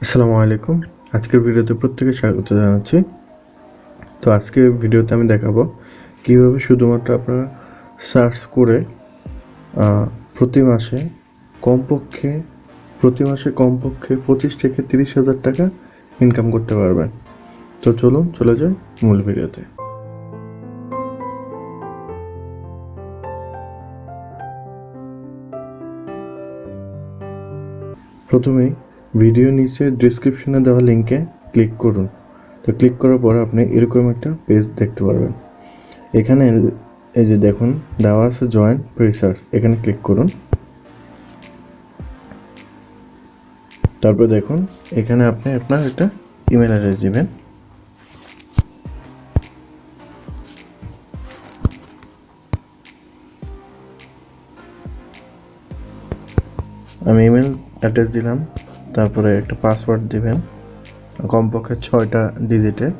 আসসালামু আলাইকুম। আজকের ভিডিওতে প্রত্যেকে স্বাগত জানাচ্ছি। তো আজকের ভিডিওতে আমি দেখাবো কীভাবে শুধুমাত্র আপনারা সার্চ করে প্রতি মাসে কমপক্ষে 25 থেকে 30,000 টাকা ইনকাম করতে পারবেন। তো চলুন চলে যাই মূল ভিডিওতে। প্রথমেই ভিডিও নিচে ডিসক্রিপশনে দেওয়া লিঙ্কে ক্লিক করুন। তো ক্লিক করার পর আপনি এরকম একটা পেজ দেখতে পারবেন। এখানে এই যে দেখুন দেওয়া আছে জয়েন প্রিসার্চ, এখানে ক্লিক করুন। তারপর দেখুন এখানে আপনি আপনার একটা ইমেল অ্যাড্রেস দিবেন। আমি ইমেল অ্যাড্রেস দিলাম, তারপরে একটা পাসওয়ার্ড দিবেন কমপক্ষে 6টা ডিজিটের।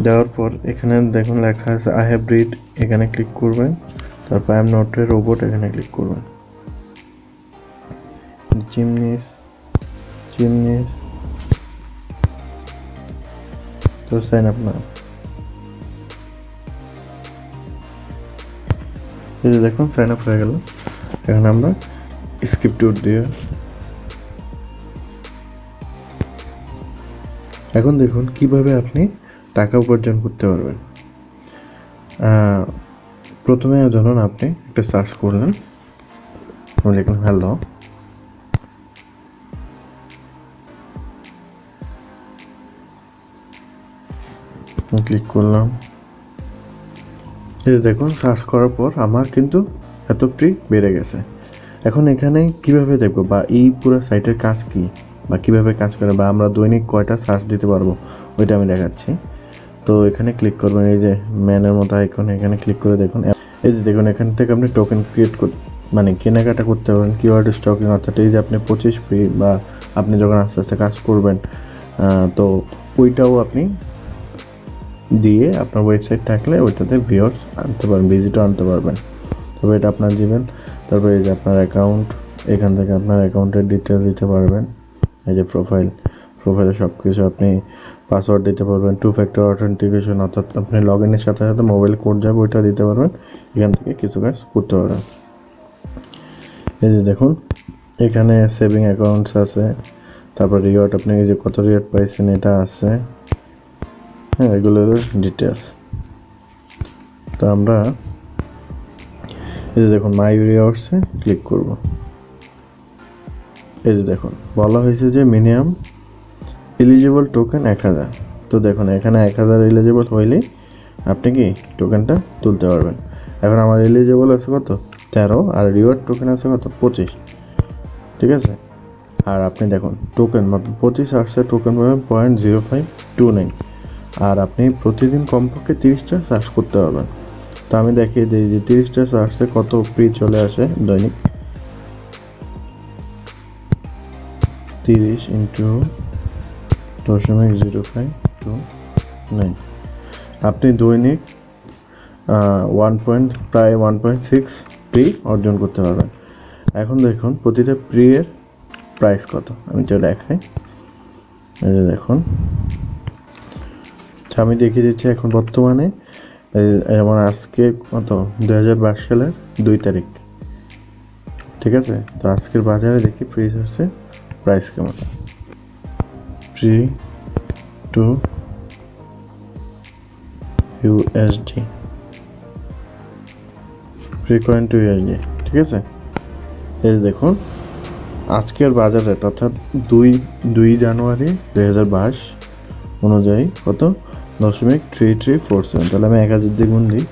দেওয়ার পর এখানে দেখুন লেখা আছে আই হ্যাভ রিড, এখানে ক্লিক করবেন। তারপর I am not a robot, এখানে ক্লিক করবেন। জিমনিস তো সাইন আপ না। এই যে দেখুন সাইন আপ হয়ে গেল। এখন আমরা স্ক্রিপ্ট দিয়ে এখন দেখুন কিভাবে আপনি টাকা উপার্জন করতে পারবেন। প্রথমে ধরুন আপনি একটা সার্চ করলেন, লিখলেন হ্যালো, ক্লিক করলাম। এই যে দেখুন সার্চ করার পর আমার কিন্তু এত ফ্রি বেড়ে গেছে। এখন এখানে কিভাবে দেখবো বা এই পুরো সাইটের কাজ কি বা কিভাবে কাজ করে বা আমরা দৈনিক কয়টা সার্চ দিতে পারবো ওইটা আমি দেখাচ্ছি। তো এখানে ক্লিক করবেন, এই যে ম্যানের মতো আইকন, এখানে ক্লিক করে দেখুন। এই যে দেখুন এখান থেকে আপনি টোকেন ক্রিয়েট মানে কেনাকাটা করতে পারবেন। কিওয়ার্ড স্টকিং, অর্থাৎ এই যে আপনি 25 ফ্রি বা আপনি যখন আস্তে আস্তে কাজ করবেন তো ওইটাও আপনি দিয়ে আপনার ওয়েবসাইট থাকলে ওইটাতে ভিউয়ার্স আনতে পারবেন, ভিজিটও আনতে পারবেন। তবে এটা আপনার দিবেন। তারপরে এই যে আপনার অ্যাকাউন্ট, এখান থেকে আপনার অ্যাকাউন্টের ডিটেলস দিতে পারবেন। এই যে প্রোফাইলে সব কিছু আপনি পাসওয়ার্ড দিতে পারবেন। 2 ফ্যাক্টর অথেন্টিকেশন, অর্থাৎ আপনি লগ ইনের সাথে সাথে মোবাইল কোড যাবে ওইটা দিতে পারবেন। এখান থেকে কিছু কাজ করতে পারবেন। এই যে দেখুন এখানে সেভিং অ্যাকাউন্টস আছে, তারপর রিওয়ার্ড, আপনি এই যে কত রিওয়ার্ড পাইছেন এটা আছে, হ্যাঁ এগুলো হলো ডিটেলস। তো আমরা এই যে দেখুন মাই রিওয়ার্ডসে ক্লিক করব। এই যে দেখুন বলা হয়েছে যে মিনিমাম এলিজিবল টোকেন 1000। তো দেখুন এখানে 1000 এলিজিবল হইলেই আপনি কি টোকেনটা তুলতে পারবেন। এখন আমার এলিজিবল আছে কত 13, আর রিওয়ার্ড টোকেন আছে কত 25, ঠিক আছে। আর আপনি দেখুন টোকেন মাত্র 25 আসছে, টোকেন পাবেন 0.0529। আর আপনি প্রতিদিন কমপক্ষে 30টা সার্চ করতে পারবেন। তো আমি দেখিয়ে দিই যে 30টা সার্চে কত ফ্রি চলে আসে দৈনিক। 30 ইন্টু 0.0529, আপনি দৈনিক প্রায় 1.6 ফ্রি অর্জন করতে পারবেন। এখন দেখুন প্রতিটা ফ্রি-এর প্রাইস কত, আমি তো দেখাই। এই যে দেখুন আমি দেখিয়ে দিচ্ছি এখন বর্তমানে, যেমন আজকে কত 2022 সালের 2 তারিখ, ঠিক আছে। তো আজকের বাজারে দেখি ফ্রি সার্চে প্রাইস কেমন। Free to USD, free coin to USD, ঠিক আছে। এই দেখুন আজকের বাজার রেট, অর্থাৎ 2 জানুয়ারি 2022 অনুযায়ী কত 0.3347। তাহলে আমি 1000 দিয়ে গুণ দিই,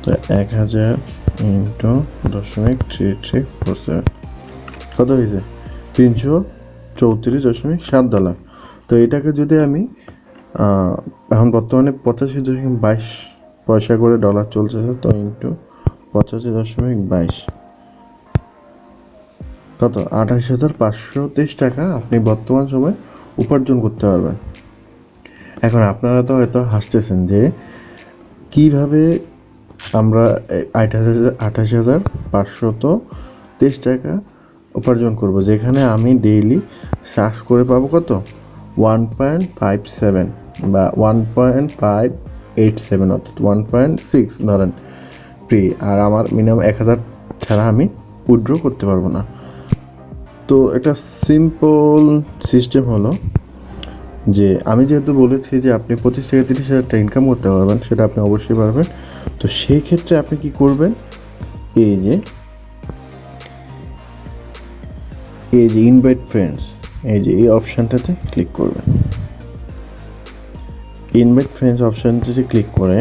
তো 1000 ইন্টু 0.3347 কত হয়েছে $334.7। তো এটাকে যদি আমি এখন বর্তমানে 85.22 পয়সা করে ডলার চলছে, তো ইন্টু 85.22 কত 28,523 টাকা আপনি বর্তমান সময় উপার্জন করতে পারবেন। এখন আপনারা তো হয়তো হাসতেছেন যে কিভাবে আমরা 28,523 টাকা উপার্জন করব, যেখানে আমি ডেইলি সার্চ করে পাবো কত 1.57 বা 1.587 অর্থাৎ 1.6 ধরেন ফ্রি, আর আমার মিনিমাম 1000 ছাড়া আমি উইথড্র করতে পারবো না। তো এটা সিম্পল সিস্টেম হলো যে আমি যেহেতু বলেছি যে আপনি 25 থেকে 30,000 টাকা ইনকাম করতে পারবেন, সেটা আপনি অবশ্যই পারবেন। তো সেই ক্ষেত্রে আপনি কি করবেন, এই যে ইনভাইট ফ্রেন্ডস, এই যে এই অপশানটাতে ক্লিক করবেন। ইনভাইট ফ্রেন্ডস অপশানটাতে ক্লিক করে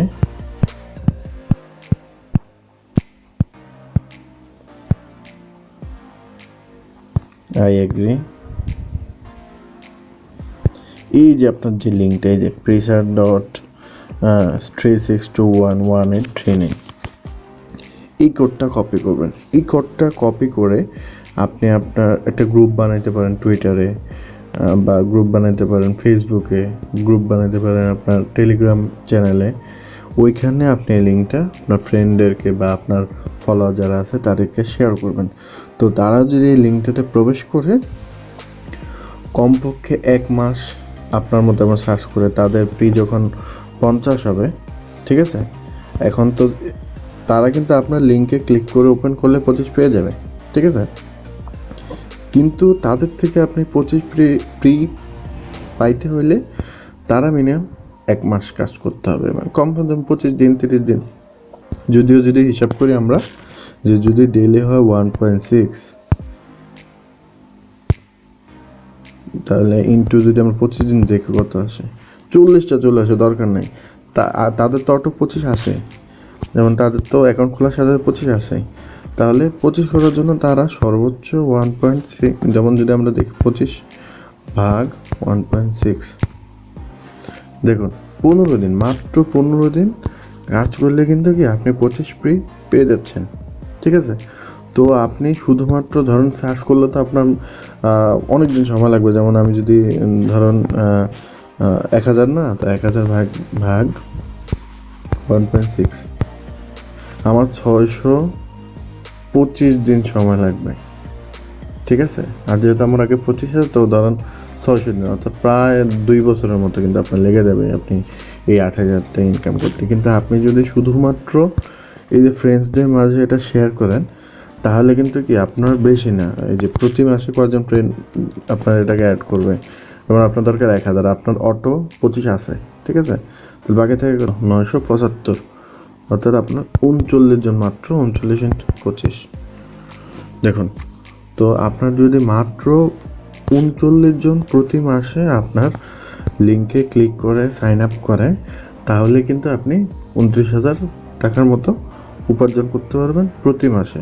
আই এগ্রি, এই যে আপনার যে লিঙ্কটা, এই যে presearch.36211 ট্রেনিং, এই কোডটা কপি করবেন। এই কোডটা কপি করে আপনি আপনার একটা গ্রুপ বানাইতে পারেন টুইটারে, বা গ্রুপ বানাইতে পারেন ফেসবুকে, গ্রুপ বানাইতে পারেন আপনার টেলিগ্রাম চ্যানেলে। ওইখানে আপনি এই লিঙ্কটা আপনার ফ্রেন্ডদেরকে বা আপনার ফলোয়ার যারা আছে তাদেরকে শেয়ার করবেন। তো তারা যদি এই লিঙ্কটাতে প্রবেশ করে কমপক্ষে 1 মাস আপনার মতো আমার সার্চ করে, তাদের ফ্রি যখন 50 হবে, ঠিক আছে, এখন তো তারা কিন্তু আপনার লিঙ্কে ক্লিক করে ওপেন করলে 25 পেয়ে যাবে, ঠিক আছে। কিন্তু তাদের থেকে আপনি 25 ফ্রি পাইতে হলে তারা মিনিমাম 1 মাস কাজ করতে হবে, মানে কমপক্ষে 25 দিন 30 দিন। যদিও যদি হিসাব করি আমরা, যে যদি ডেইলি হয় 1.6, তাহলে ইন্টু যদি আমরা 25 দিন দেখি কত আসে, 40টা চলে আসে, দরকার নেই। তাদের তো অটো 25 আসে, যেমন তাদের তো অ্যাকাউন্ট খোলার সাথে 25 আসে। তাহলে 25 করার জন্য তারা সর্বোচ্চ 1.6, যেমন যদি আমরা দেখি 25 ভাগ 1.6, দেখুন 15 দিন, মাত্র 15 দিন কাজ করলে কিন্তু কি আপনি 25 ফ্রি পেয়ে যাচ্ছেন, ঠিক আছে। তো আপনি শুধুমাত্র ধরুন সার্চ করলে তো আপনার অনেক দিন সময় লাগবে। যেমন আমি যদি ধরুন 1000 না, তো 1000 ভাগ 1.6, আমার 625 দিন সময় লাগবে, ঠিক আছে। আর যেহেতু আমার আগে 25,000, তো ধরুন 600 দিন, অর্থাৎ প্রায় 2 বছরের মতো কিন্তু আপনার লেগে যাবে আপনি এই 8,000টা ইনকাম করতে। কিন্তু আপনি যদি শুধুমাত্র এই যে ফ্রেন্ডসদের মাঝে এটা শেয়ার করেন, তাহলে কিন্তু কি আপনার বেশি না, এই যে প্রতি মাসে কয়জন ফ্রেন্ড আপনার এটাকে অ্যাড করবে, এবং আপনার দরকার 1000, আপনার অটো 25 আছে, ঠিক আছে। তো বাকি থেকে 975, অর্থাৎ আপনার 39 জন, মাত্র 39 × 25, দেখুন। তো আপনার যদি মাত্র 39 জন প্রতি মাসে আপনার লিঙ্কে ক্লিক করে সাইন আপ করে, তাহলে কিন্তু আপনি 29,000 টাকার মতো উপার্জন করতে পারবেন প্রতি মাসে।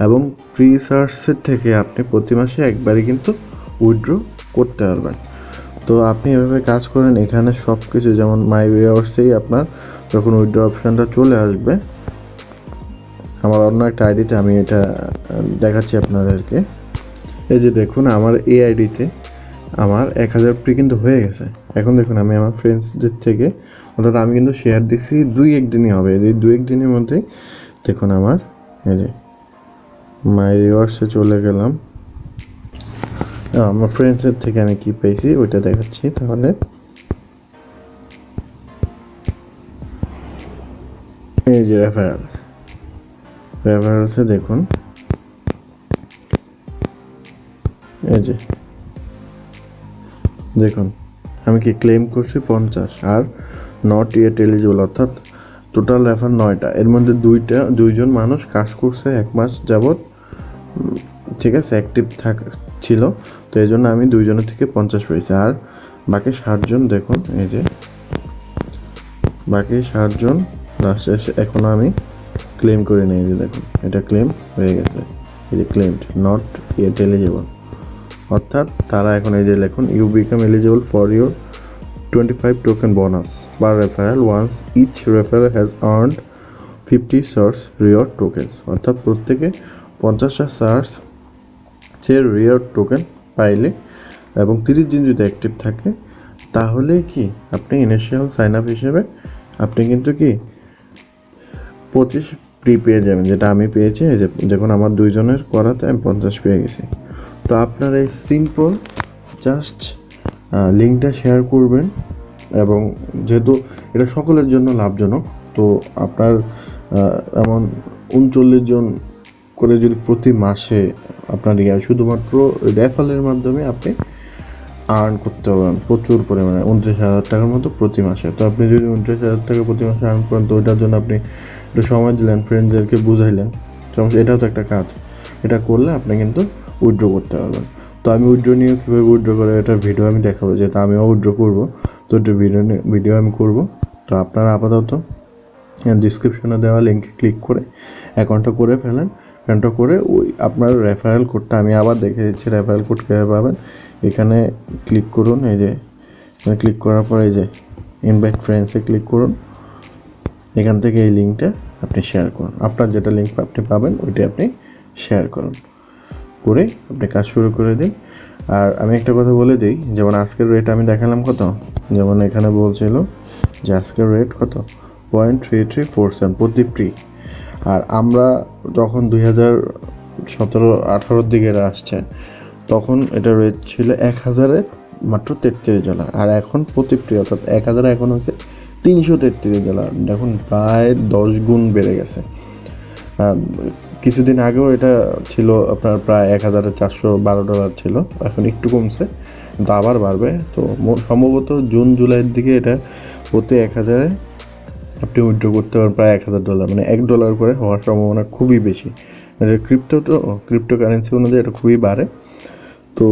এবং প্রিসার্চের থেকে আপনি প্রতি মাসে একবারই কিন্তু উইথড্র করতে পারবেন। তো আপনি এভাবে কাজ করেন, এখানে সব কিছু যেমন মাই ভিউয়ার্সেই আপনার যখন উইথড্র অপশানটা চলে আসবে, আমার অন্য একটা আইডিতে আমি এটা দেখাচ্ছি আপনাদেরকে। এই যে দেখুন, আমার এই আইডিতে আমার 1000 ফ্রি কিন্তু হয়ে গেছে। এখন দেখুন, আমি আমার ফ্রেন্ডসদের থেকে, অর্থাৎ আমি কিন্তু শেয়ার দিচ্ছি 2-1 দিনই হবে, এই 2-1 দিনের মধ্যেই দেখুন আমার এই যে মাই রিওয়ার্ডসে চলে গেলাম, আমার ফ্রেন্ডসের থেকে আমি কি পেয়েছি ওইটা দেখাচ্ছি। তাহলে এই যে রেফারেন্সে দেখুন, এই যে দেখুন আমি কি ক্লেম করছি 50, আর নট ইয়েট এলিজিবল, অর্থাৎ টোটাল রেফার 9টা, এর মধ্যে 2জন মানুষ কাজ করছে 1 মাস যাবৎ, ঠিক আছে, অ্যাক্টিভ ছিল। তো এই জন্য আমি 2 জনের থেকে 50 পেয়েছি, আর বাকি 60 জন দেখুন, এই যে বাকি 60 জন লাস্টে এসে এখনও আমি ক্লেম করে নিই। যে দেখুন, এটা ক্লেম হয়ে গেছে, এই যে ক্লেমড নট ইয়েট এলিজিবল, অর্থাৎ তারা এখন এই যে লিখুন, you become eligible for your 25 token bonus per referral once each referral has earned 50 search reward tokens, অর্থাৎ প্রত্যেকে 50টা সার্চ রিওয়ার্ড টোকেন পাইলে এবং 30 দিন যদি অ্যাক্টিভ থাকে, তাহলে কি আপনি ইনিশিয়াল সাইন আপ হিসেবে আপনি কিন্তু কি 25 প্রি পেয়ে যাবেন, যেটা আমি পেয়েছি। এই যে দেখুন আমার 2 জনের করাতে আমি 50 পেয়ে গেছি। তো আপনারা এই সিম্পল জাস্ট লিঙ্কটা শেয়ার করবেন, এবং যেহেতু এটা সকলের জন্য লাভজনক, তো আপনার এমন 39 জন করে যদি প্রতি মাসে আপনার শুধুমাত্র রেফারেলের মাধ্যমে আপনি আর্ন করতে পারবেন প্রচুর পরিমাণে, 29,000 টাকার মতো প্রতি মাসে। তো আপনি যদি 29,000 টাকা প্রতি মাসে আর্ন করেন, তো ওইটার জন্য আপনি একটু সময় দিলেন, ফ্রেন্ডসদেরকে বুঝাইলেন, এটাও তো একটা কাজ। এটা করলে আপনি কিন্তু উইথড্র করতে পারবেন। তো আমি উইথড্র নিয়ে কীভাবে উইথড্র করে এটার ভিডিও আমি দেখাবো, যেহেতু আমিও উইথড্র করবো, তো এটা ভিডিও আমি করবো। তো আপনারা আপাতত ডিসক্রিপশনে দেওয়া লিঙ্কে ক্লিক করে অ্যাকাউন্টটা করে ফেলেন। অ্যাকাউন্টটা করে ওই আপনার রেফারেল কোডটা আমি আবার দেখে দিচ্ছি, রেফারেল কোড কীভাবে পাবেন। এখানে ক্লিক করুন, এই যে এখানে ক্লিক করার পর এই যে ইনভাইট ফ্রেন্ডসে ক্লিক করুন। এখান থেকে এই লিঙ্কটা আপনি শেয়ার করুন, আপনার যেটা লিঙ্ক আপনি পাবেন ওইটা আপনি শেয়ার করুন, করে আপনি কাজ শুরু করে দিন। আর আমি একটা কথা বলে দিই, যেমন আজকের রেট আমি দেখালাম কত, যেমন এখানে বলছিল যে আজকের রেট কত 0.3347 প্রতি প্রি। আর আমরা যখন 2017-18 দিকে আসছে, তখন এটা রেট ছিল 1000-এ মাত্র $33। আর এখন প্রতি প্রি অর্থাৎ 1000 এখন হচ্ছে $333। দেখুন প্রায় 10 গুণ বেড়ে গেছে। কিছুদিন আগেও এটা ছিল আপনার প্রায় $1412 ছিল, এখন একটু কমছে, কিন্তু আবার বাড়বে। তো সম্ভবত জুন জুলাইয়ের দিকে এটা প্রতি 1000-এ আপনি উইথড্র করতে পারেন প্রায় $1000, মানে $1 করে হওয়ার সম্ভাবনা খুবই বেশি। ক্রিপ্টো কারেন্সি অনুযায়ী এটা খুবই বাড়ে। তো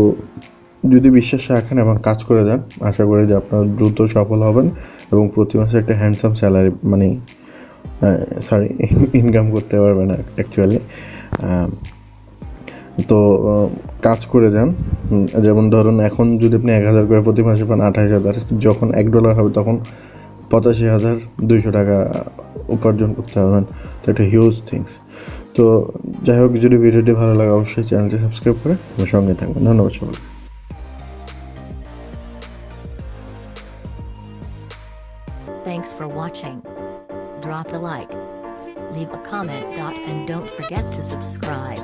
যদি বিশ্বাস রাখেন এবং কাজ করে যান, আশা করি যে আপনারা দ্রুত সফল হবেন এবং প্রতি মাসে একটা হ্যান্ডসাম স্যালারি, মানে ইনকাম করতে পারবেন অ্যাকচুয়ালি। তো কাজ করে যান। যেমন ধরুন এখন যদি আপনি 1000 করে প্রতি মাসে পান, 28,000, যখন $1 হবে তখন 85,200 টাকা উপার্জন করতে পারবেন। তো একটা হিউজ থিংস। তো যাই হোক, যদি ভিডিওটি ভালো লাগে অবশ্যই চ্যানেলটি সাবস্ক্রাইব করে আমার সঙ্গে থাকবেন। ধন্যবাদ সবাই। Thanks for watching. Drop a like, leave a comment. And don't forget to subscribe.